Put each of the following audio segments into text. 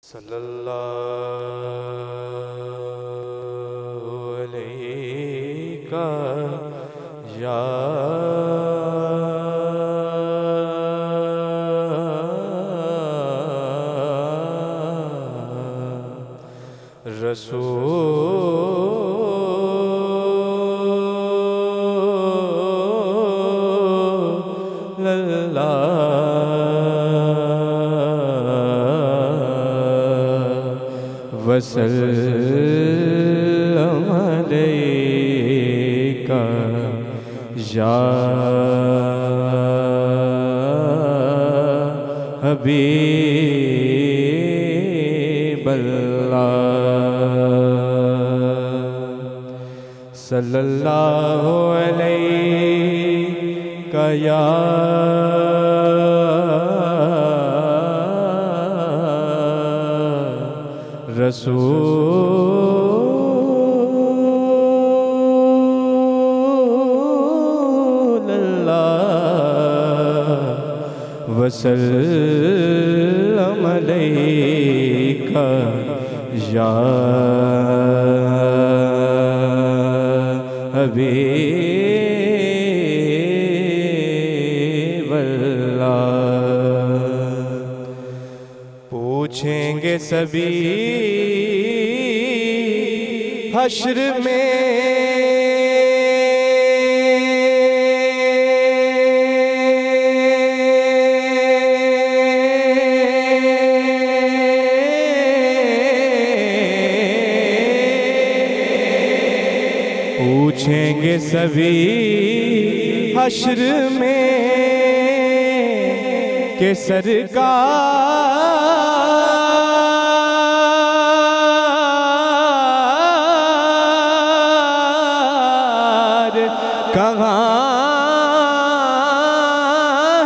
सल्लल्लाहु अलैका या रसूल अल्लाह वसल्लम अलैका या हबीब अल्लाह सल्लल्लाहु अलैका या रसूल अल्लाह वसल्लम अलैका या हबीब अल्लाह। पूछेंगे सभी हश्र में पूछेंगे सभी हश्र में के सरकार कहाँ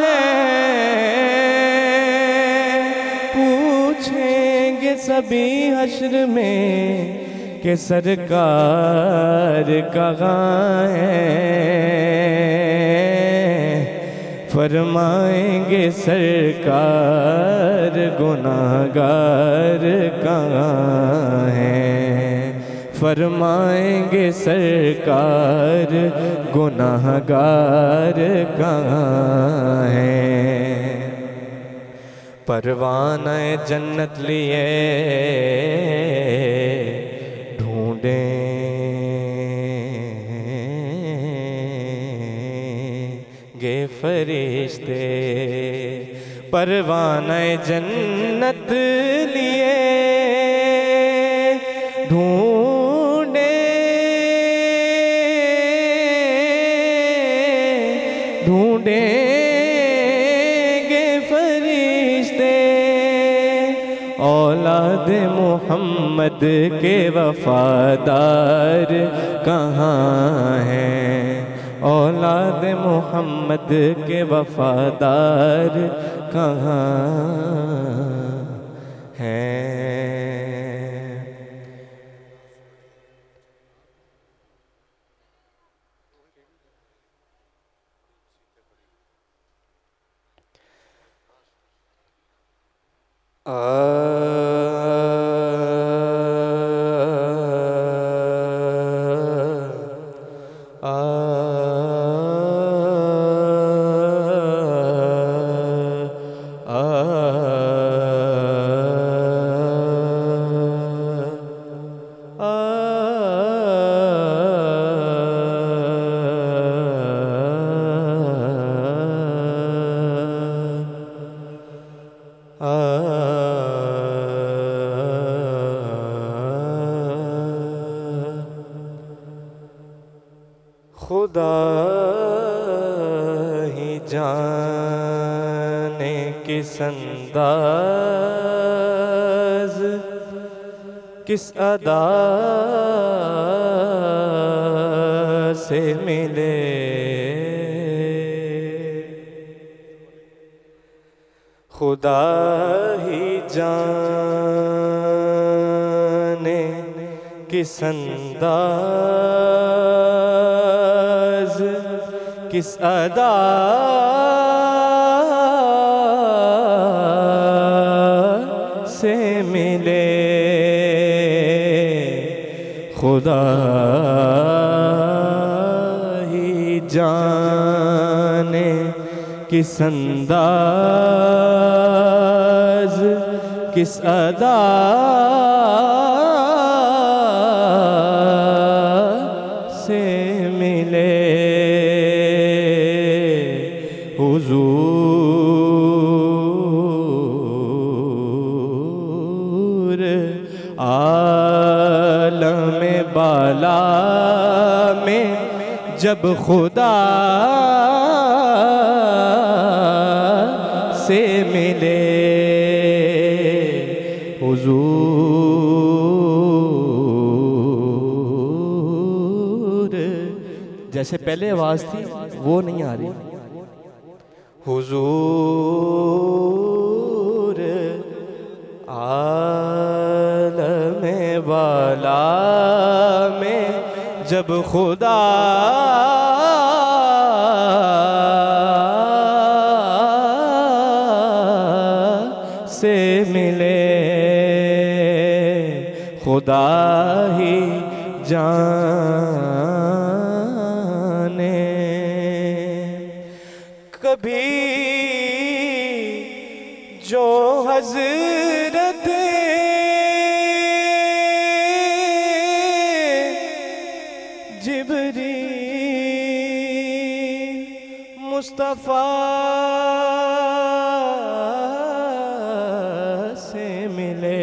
है। पूछेंगे सभी हश्र में के सरकार कहाँ है। फरमाएंगे सरकार गुनाहगार कहाँ है। फरमाएंगे सरकार गुनाहगार कहाँ है। परवाना जन्नत लिए ढूंढेंगे फरिश्ते। परवाना जन्नत लिए ढूंढेंगे फरिश्ते। औलाद मोहम्मद के वफादार कहाँ हैं। औलाद मोहम्मद के वफादार कहाँ हैं। खुदा ही जाने किस अंदाज किस अदा से मिले। खुदा ही जाने किस अंदाज किस अदा से मिले। खुदा ही जाने किस अंदाज किस अदा से मिले हुजूर आलम बाला में जब खुदा से मिले हुजूर। जैसे पहले आवाज थी वो नहीं आ रही। हुजूर आलम वाला में जब खुदा से मिले खुदा ही जाने। कभी जो हज़रत जिब्रील मुस्तफ़ा से मिले,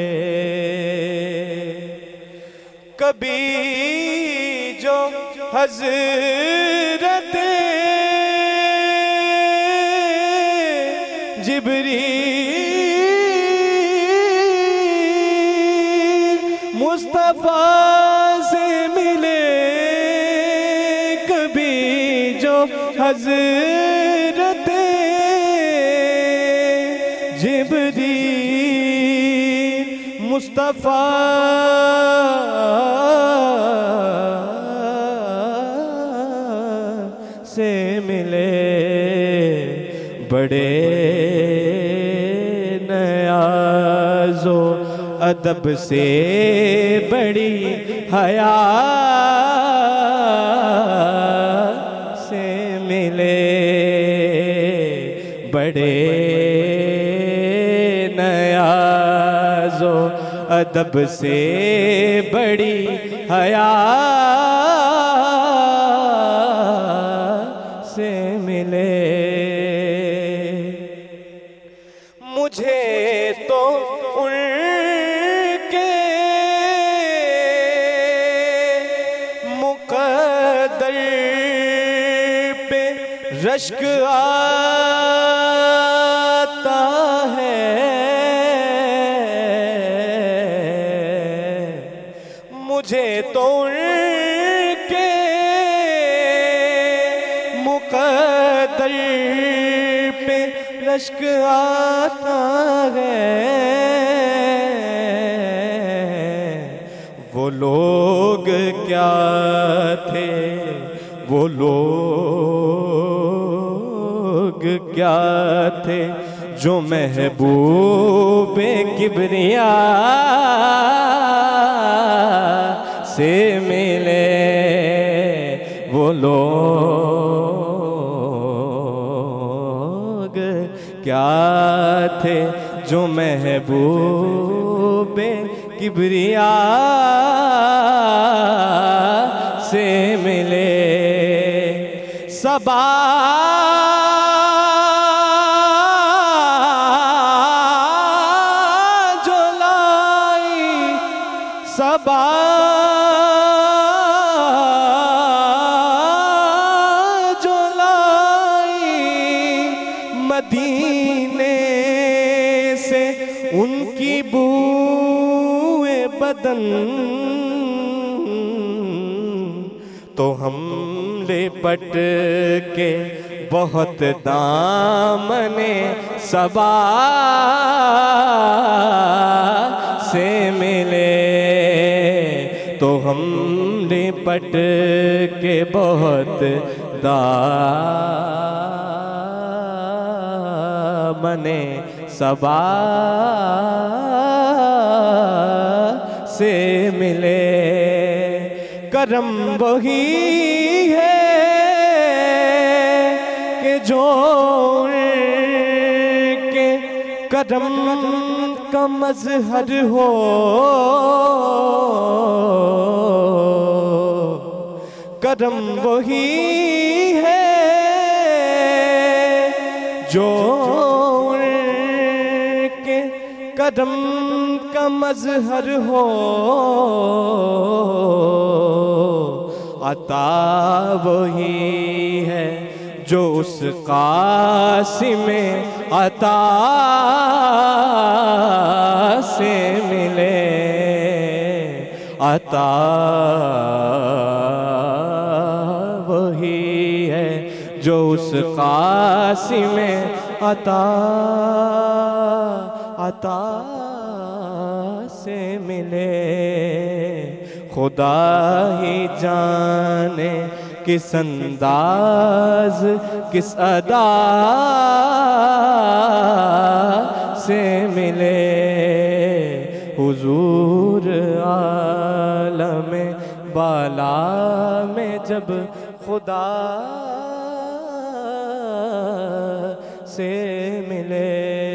कभी जो हज़रत जिब्रील मुस्तफ़ा से मिले, कभी जो हज़रत जिब्रील मुस्तफ़ा से मिले, बड़े नयाज़ो अदब से बड़ी हया से मिले, बड़े नयाज़ो अदब से बड़ी हया से मिले। मुझे तो उनके मुक़द्दर पे रश्क आता है, मुझे तो उनके मुक़द्दर पे रश्क आता है। वो लोग क्या थे, वो लोग क्या थे जो महबूबे किबरिया से मिले, वो लोग क्या थे जो महबूबे किबरिया से मिले। सबा जो लाई, सबा जो लाई मदीने से उनकी बूए बदन, तो हम लिपट के बहुत दामने सबा से मिले, तो हम लिपट के बहुत दामने सबा से मिले। करम वही है कि जो के करम का मजहर हो। करम वही है जो के करम का मजहर हो। अता वही है जो उस कासिम अता से मिले। अता वही है जो उस कासिम अता से मिले। खुदा ही जाने किस अंदाज किस अदा से मिले। हुजूर आलम बाला में जब खुदा से मिले।